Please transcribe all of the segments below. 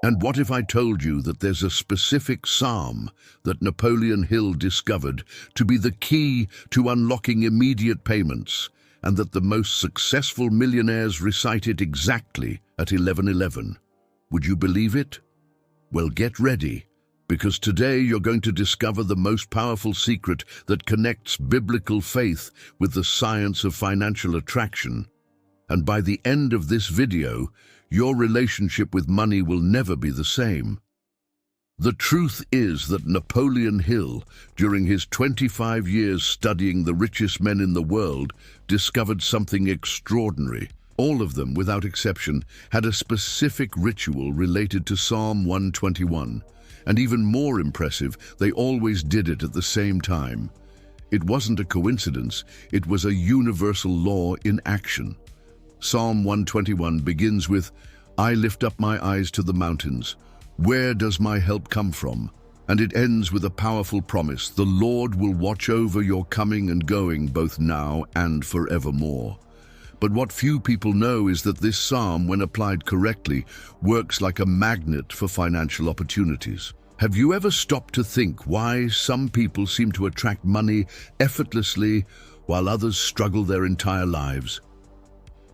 And what if I told you that there's a specific psalm that Napoleon Hill discovered to be the key to unlocking immediate payments, and that the most successful millionaires recite it exactly at 11:11? Would you believe it? Well, get ready, because today you're going to discover the most powerful secret that connects biblical faith with the science of financial attraction. And by the end of this video, your relationship with money will never be the same. The truth is that Napoleon Hill, during his 25 years studying the richest men in the world, discovered something extraordinary. All of them, without exception, had a specific ritual related to Psalm 121. And even more impressive, they always did it at the same time. It wasn't a coincidence, it was a universal law in action. Psalm 121 begins with, "I lift up my eyes to the mountains. Where does my help come from?" And it ends with a powerful promise, "The Lord will watch over your coming and going, both now and forevermore." But what few people know is that this psalm, when applied correctly, works like a magnet for financial opportunities. Have you ever stopped to think why some people seem to attract money effortlessly while others struggle their entire lives?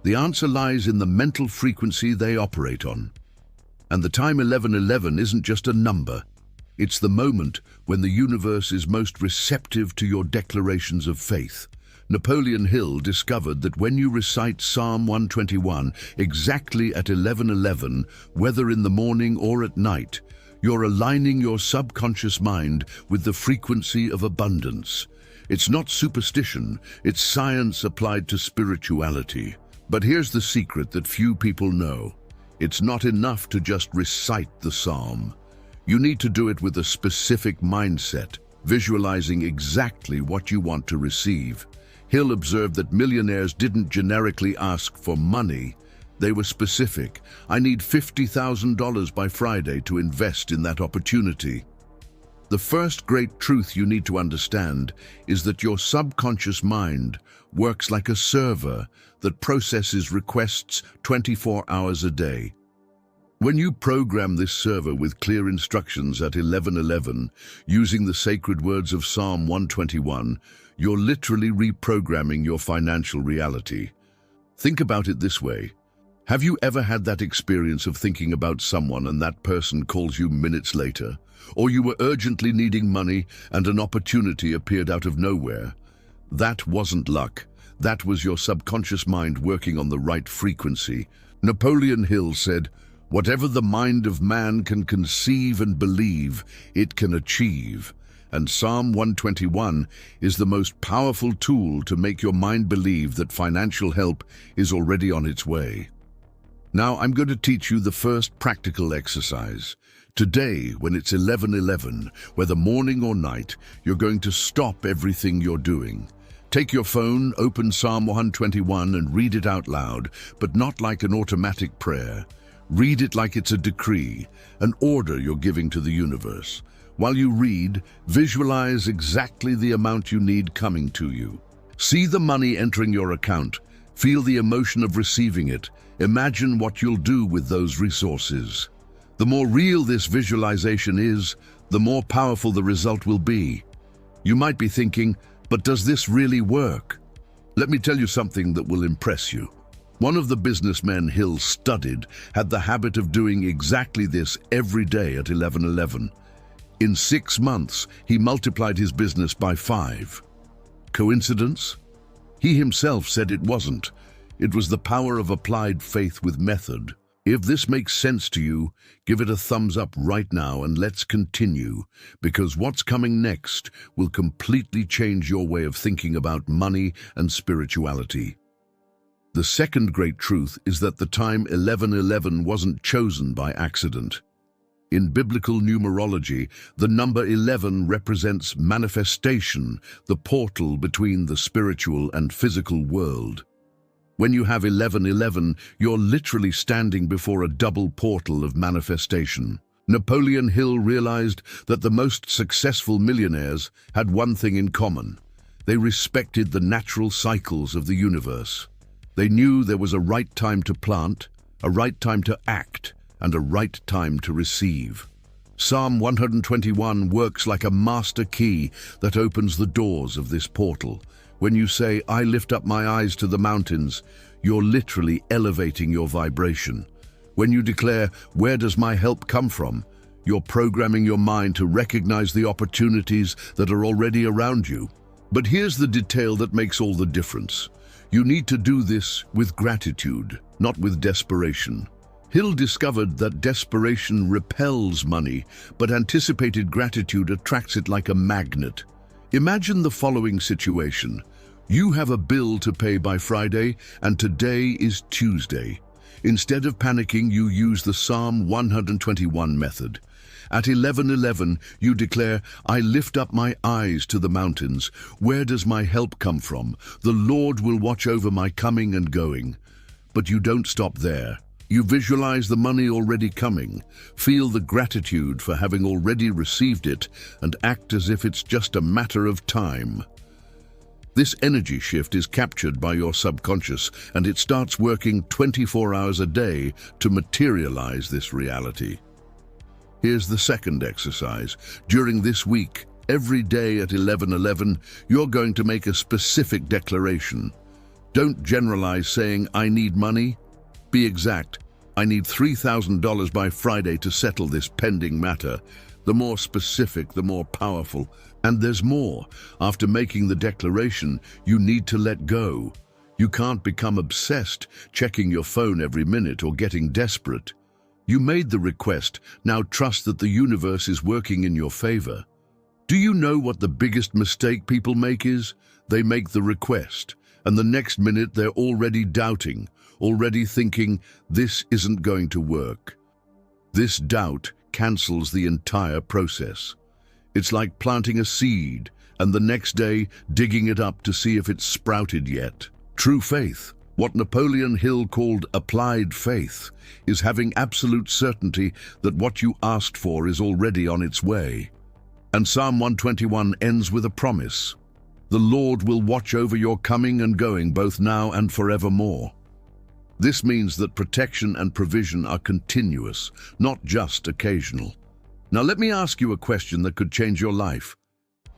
The answer lies in the mental frequency they operate on. And the time 11:11 isn't just a number. It's the moment when the universe is most receptive to your declarations of faith. Napoleon Hill discovered that when you recite Psalm 121 exactly at 11:11, whether in the morning or at night, you're aligning your subconscious mind with the frequency of abundance. It's not superstition, it's science applied to spirituality. But here's the secret that few people know. It's not enough to just recite the psalm. You need to do it with a specific mindset, visualizing exactly what you want to receive. Hill observed that millionaires didn't generically ask for money. They were specific. "I need $50,000 by Friday to invest in that opportunity." The first great truth you need to understand is that your subconscious mind works like a server that processes requests 24 hours a day. When you program this server with clear instructions at 11:11, using the sacred words of Psalm 121, you're literally reprogramming your financial reality. Think about it this way. Have you ever had that experience of thinking about someone and that person calls you minutes later? Or you were urgently needing money and an opportunity appeared out of nowhere? That wasn't luck. That was your subconscious mind working on the right frequency. Napoleon Hill said, "Whatever the mind of man can conceive and believe, it can achieve." And Psalm 121 is the most powerful tool to make your mind believe that financial help is already on its way. Now I'm going to teach you the first practical exercise. Today, when it's 11:11, whether morning or night, you're going to stop everything you're doing. Take your phone, open Psalm 121 and read it out loud, but not like an automatic prayer. Read it like it's a decree, an order you're giving to the universe. While you read, visualize exactly the amount you need coming to you. See the money entering your account. Feel the emotion of receiving it. Imagine what you'll do with those resources. The more real this visualization is, the more powerful the result will be. You might be thinking, but does this really work? Let me tell you something that will impress you. One of the businessmen Hill studied had the habit of doing exactly this every day at 11:11. In 6 months, he multiplied his business by 5. Coincidence? He himself said it wasn't. It was the power of applied faith with method. If this makes sense to you, give it a thumbs up right now and let's continue, because what's coming next will completely change your way of thinking about money and spirituality. The second great truth is that the time 11:11 wasn't chosen by accident. In biblical numerology, the number 11 represents manifestation, the portal between the spiritual and physical world. When you have 11:11, you're literally standing before a double portal of manifestation. Napoleon Hill realized that the most successful millionaires had one thing in common. They respected the natural cycles of the universe. They knew there was a right time to plant, a right time to act, and a right time to receive. Psalm 121 works like a master key that opens the doors of this portal. When you say, "I lift up my eyes to the mountains," you're literally elevating your vibration. When you declare, "Where does my help come from?" you're programming your mind to recognize the opportunities that are already around you. But here's the detail that makes all the difference. You need to do this with gratitude, not with desperation. Hill discovered that desperation repels money, but anticipated gratitude attracts it like a magnet. Imagine the following situation. You have a bill to pay by Friday, and today is Tuesday. Instead of panicking, you use the Psalm 121 method. At 11:11, you declare, "I lift up my eyes to the mountains. Where does my help come from? The Lord will watch over my coming and going." But you don't stop there. You visualize the money already coming, feel the gratitude for having already received it, and act as if it's just a matter of time. This energy shift is captured by your subconscious, and it starts working 24 hours a day to materialize this reality. Here's the second exercise. During this week, every day at 11:11, you're going to make a specific declaration. Don't generalize saying, "I need money." Be exact. "I need $3,000 by Friday to settle this pending matter." The more specific, the more powerful. And there's more. After making the declaration, you need to let go. You can't become obsessed, checking your phone every minute or getting desperate. You made the request, now trust that the universe is working in your favor. Do you know what the biggest mistake people make is? They make the request, and the next minute they're already doubting, already thinking, "This isn't going to work." This doubt cancels the entire process. It's like planting a seed, and the next day digging it up to see if it's sprouted yet. True faith, what Napoleon Hill called applied faith, is having absolute certainty that what you asked for is already on its way. And Psalm 121 ends with a promise. The Lord will watch over your coming and going, both now and forevermore. This means that protection and provision are continuous, not just occasional. Now let me ask you a question that could change your life.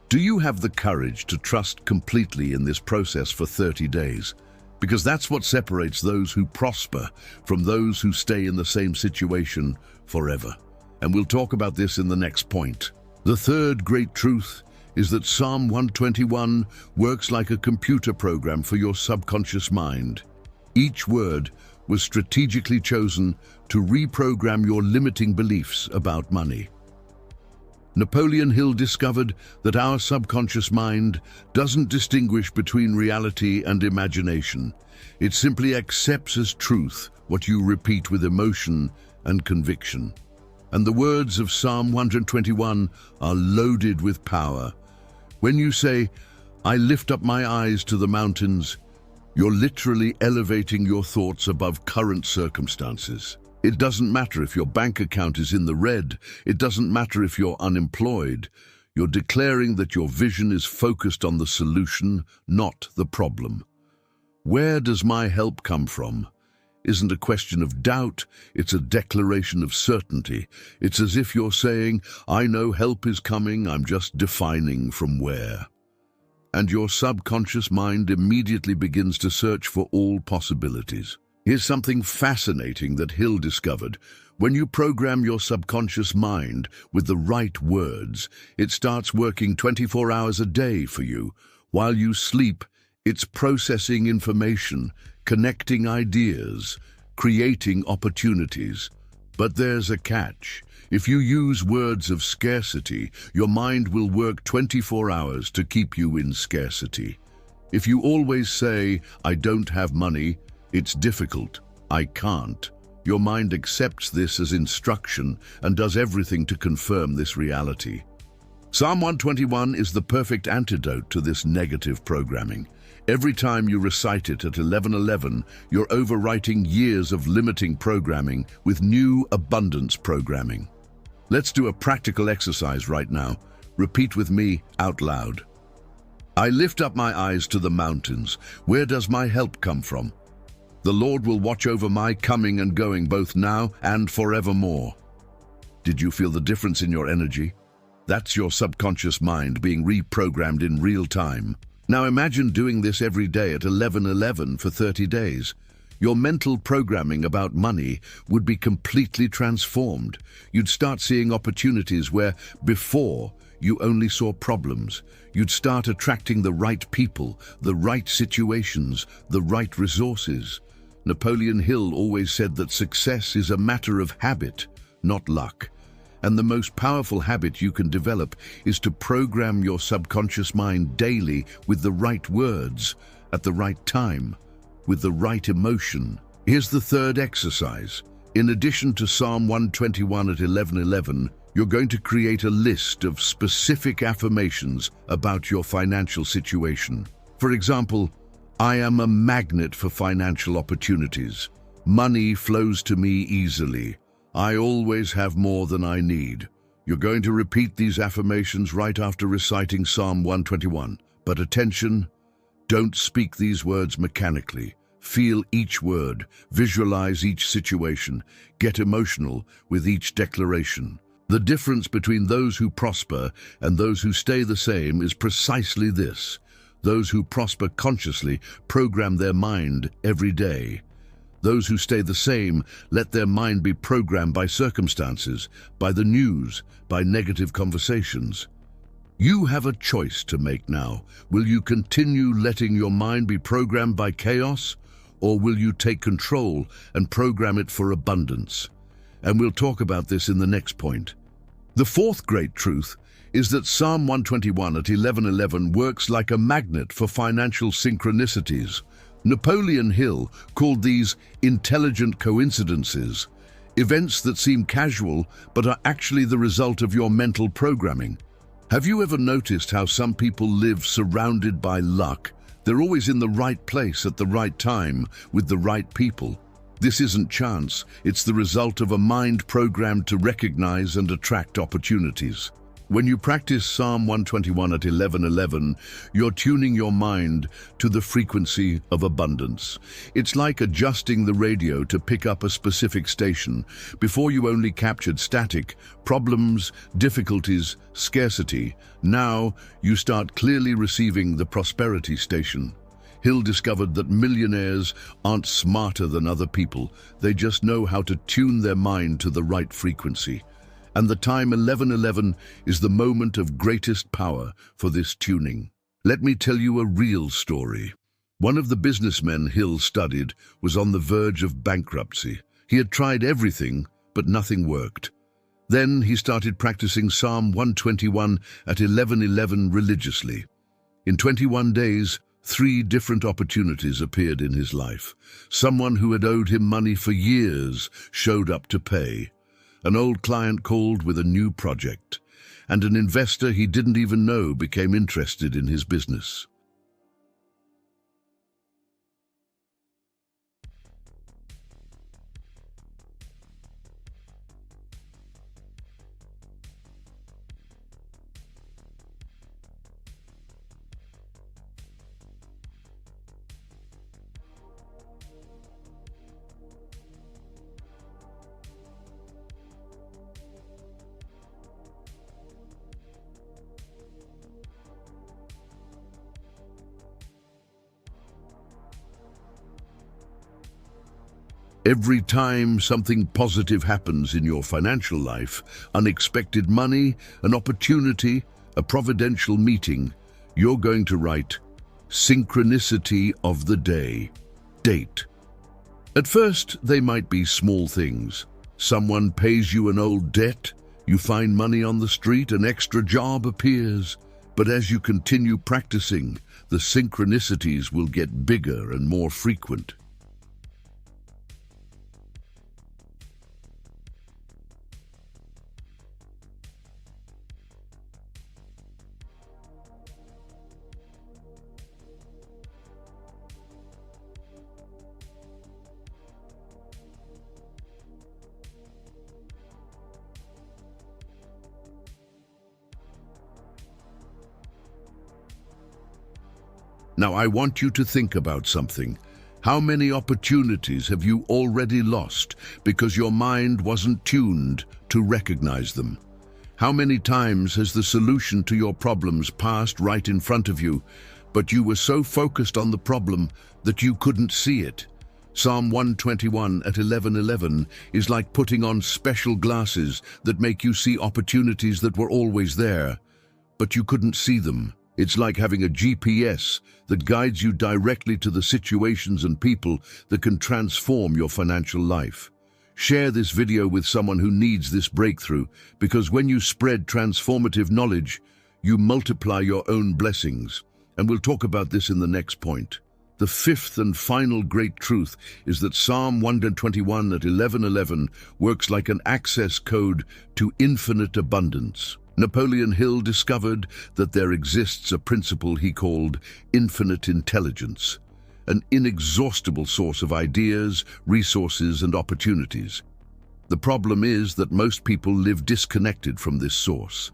Do you have the courage to trust completely in this process for 30 days? Because that's what separates those who prosper from those who stay in the same situation forever. And we'll talk about this in the next point. The third great truth is that Psalm 121 works like a computer program for your subconscious mind. Each word was strategically chosen to reprogram your limiting beliefs about money. Napoleon Hill discovered that our subconscious mind doesn't distinguish between reality and imagination. It simply accepts as truth what you repeat with emotion and conviction. And the words of Psalm 121 are loaded with power. When you say, "I lift up my eyes to the mountains," you're literally elevating your thoughts above current circumstances. It doesn't matter if your bank account is in the red. It doesn't matter if you're unemployed. You're declaring that your vision is focused on the solution, not the problem. Where does my help come from? Isn't a question of doubt, it's a declaration of certainty. It's as if you're saying, "I know help is coming, I'm just defining from where." And your subconscious mind immediately begins to search for all possibilities. Here's something fascinating that Hill discovered. When you program your subconscious mind with the right words, it starts working 24 hours a day for you. While you sleep, it's processing information, connecting ideas, creating opportunities. But there's a catch. If you use words of scarcity, your mind will work 24 hours to keep you in scarcity. If you always say, "I don't have money," "It's difficult," "I can't," your mind accepts this as instruction and does everything to confirm this reality. Psalm 121 is the perfect antidote to this negative programming. Every time you recite it at 11:11, you're overwriting years of limiting programming with new abundance programming. Let's do a practical exercise right now. Repeat with me out loud. "I lift up my eyes to the mountains. Where does my help come from?" The Lord will watch over my coming and going both now and forevermore. Did you feel the difference in your energy? That's your subconscious mind being reprogrammed in real time. Now imagine doing this every day at 11:11 for 30 days. Your mental programming about money would be completely transformed. You'd start seeing opportunities where before you only saw problems. You'd start attracting the right people, the right situations, the right resources. Napoleon Hill always said that success is a matter of habit, not luck. And the most powerful habit you can develop is to program your subconscious mind daily with the right words, at the right time, with the right emotion. Here's the third exercise. In addition to Psalm 121 at 11:11, you're going to create a list of specific affirmations about your financial situation. For example, I am a magnet for financial opportunities. Money flows to me easily. I always have more than I need. You're going to repeat these affirmations right after reciting Psalm 121. But attention, don't speak these words mechanically. Feel each word, visualize each situation, get emotional with each declaration. The difference between those who prosper and those who stay the same is precisely this. Those who prosper consciously program their mind every day. Those who stay the same let their mind be programmed by circumstances, by the news, by negative conversations. You have a choice to make now. Will you continue letting your mind be programmed by chaos, or will you take control and program it for abundance? And we'll talk about this in the next point. The fourth great truth is that Psalm 121 at 11:11 works like a magnet for financial synchronicities. Napoleon Hill called these intelligent coincidences, events that seem casual but are actually the result of your mental programming. Have you ever noticed how some people live surrounded by luck? They're always in the right place at the right time with the right people. This isn't chance, it's the result of a mind programmed to recognize and attract opportunities. When you practice Psalm 121 at 11:11, you're tuning your mind to the frequency of abundance. It's like adjusting the radio to pick up a specific station. Before you only captured static, problems, difficulties, scarcity. Now you start clearly receiving the prosperity station. Hill discovered that millionaires aren't smarter than other people. They just know how to tune their mind to the right frequency. And the time 11:11 is the moment of greatest power for this tuning. Let me tell you a real story. One of the businessmen Hill studied was on the verge of bankruptcy. He had tried everything, but nothing worked. Then he started practicing Psalm 121 at 11:11 religiously. In 21 days, 3 different opportunities appeared in his life. Someone who had owed him money for years showed up to pay. An old client called with a new project, and an investor he didn't even know became interested in his business. Every time something positive happens in your financial life, unexpected money, an opportunity, a providential meeting, you're going to write synchronicity of the day, date. At first, they might be small things. Someone pays you an old debt, you find money on the street, an extra job appears. But as you continue practicing, the synchronicities will get bigger and more frequent. Now I want you to think about something. How many opportunities have you already lost because your mind wasn't tuned to recognize them? How many times has the solution to your problems passed right in front of you, but you were so focused on the problem that you couldn't see it? Psalm 121 at 11:11 is like putting on special glasses that make you see opportunities that were always there, but you couldn't see them. It's like having a GPS that guides you directly to the situations and people that can transform your financial life. Share this video with someone who needs this breakthrough, because when you spread transformative knowledge, you multiply your own blessings. And we'll talk about this in the next point. The fifth and final great truth is that Psalm 121 at 11:11 works like an access code to infinite abundance. Napoleon Hill discovered that there exists a principle he called infinite intelligence, an inexhaustible source of ideas, resources, and opportunities. The problem is that most people live disconnected from this source.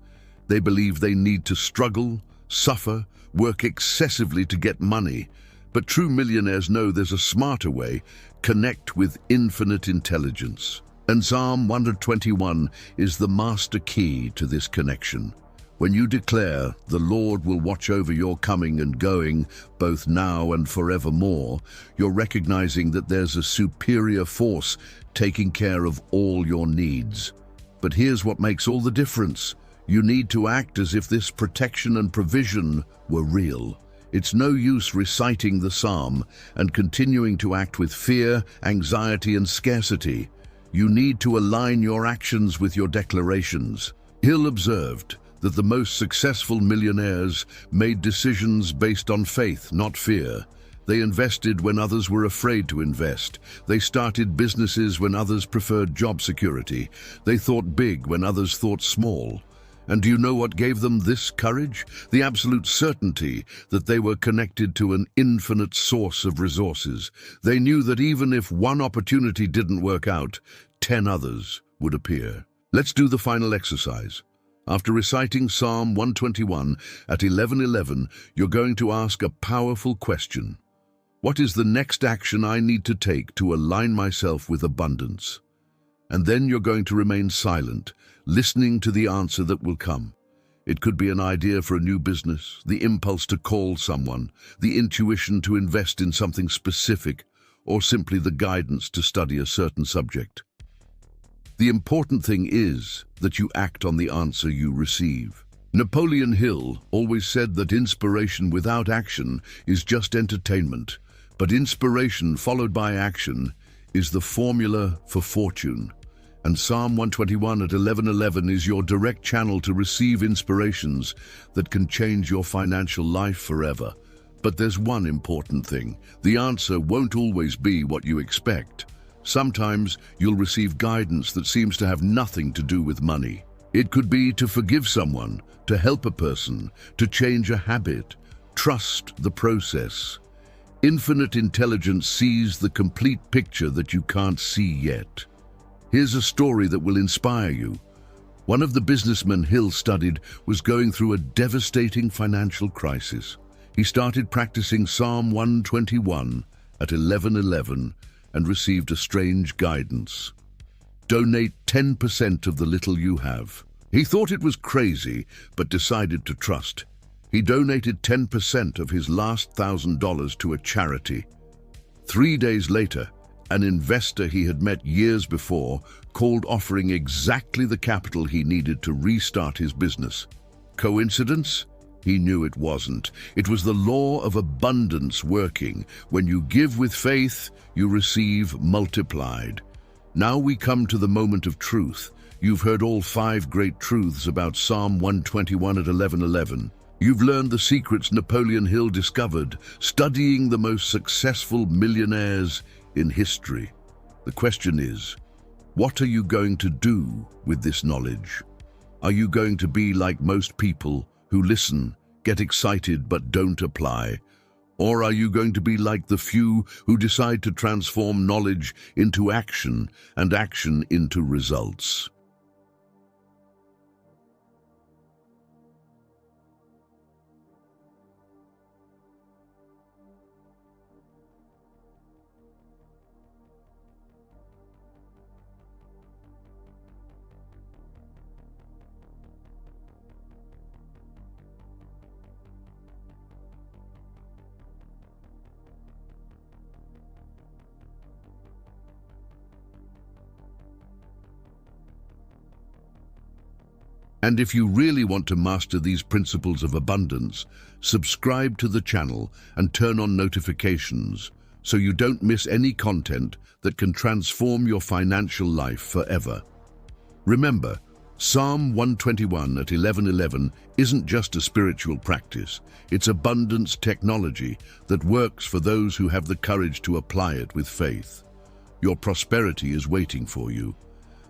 They believe they need to struggle, suffer, work excessively to get money. But true millionaires know there's a smarter way: connect with infinite intelligence. And Psalm 121 is the master key to this connection. When you declare, "The Lord will watch over your coming and going, both now and forevermore," you're recognizing that there's a superior force taking care of all your needs. But here's what makes all the difference. You need to act as if this protection and provision were real. It's no use reciting the psalm and continuing to act with fear, anxiety, and scarcity. You need to align your actions with your declarations. Hill observed that the most successful millionaires made decisions based on faith, not fear. They invested when others were afraid to invest. They started businesses when others preferred job security. They thought big when others thought small. And do you know what gave them this courage? The absolute certainty that they were connected to an infinite source of resources. They knew that even if one opportunity didn't work out, 10 others would appear. Let's do the final exercise. After reciting Psalm 121 at 11:11, you're going to ask a powerful question. What is the next action I need to take to align myself with abundance? And then you're going to remain silent, listening to the answer that will come. It could be an idea for a new business, the impulse to call someone, the intuition to invest in something specific, or simply the guidance to study a certain subject. The important thing is that you act on the answer you receive. Napoleon Hill always said that inspiration without action is just entertainment, but inspiration followed by action is the formula for fortune. And Psalm 121 at 11:11 is your direct channel to receive inspirations that can change your financial life forever. But there's one important thing. The answer won't always be what you expect. Sometimes you'll receive guidance that seems to have nothing to do with money. It could be to forgive someone, to help a person, to change a habit. Trust the process. Infinite intelligence sees the complete picture that you can't see yet. Here's a story that will inspire you. One of the businessmen Hill studied was going through a devastating financial crisis. He started practicing Psalm 121 at 11:11 and received a strange guidance. Donate 10% of the little you have. He thought it was crazy, but decided to trust. He donated 10% of his last $1,000 to a charity. 3 days later, an investor he had met years before called, offering exactly the capital he needed to restart his business. Coincidence? He knew it wasn't. It was the law of abundance working. When you give with faith, you receive multiplied. Now we come to the moment of truth. You've heard all 5 great truths about Psalm 121 at 11:11. You've learned the secrets Napoleon Hill discovered, studying the most successful millionaires in history. The question is, what are you going to do with this knowledge? Are you going to be like most people who listen, get excited, but don't apply? Or are you going to be like the few who decide to transform knowledge into action and action into results? And if you really want to master these principles of abundance, subscribe to the channel and turn on notifications so you don't miss any content that can transform your financial life forever. Remember, Psalm 121 at 11:11 isn't just a spiritual practice, it's abundance technology that works for those who have the courage to apply it with faith. Your prosperity is waiting for you.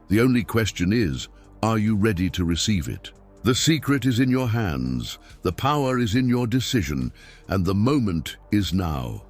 The only question is, are you ready to receive it? The secret is in your hands, the power is in your decision, and the moment is now.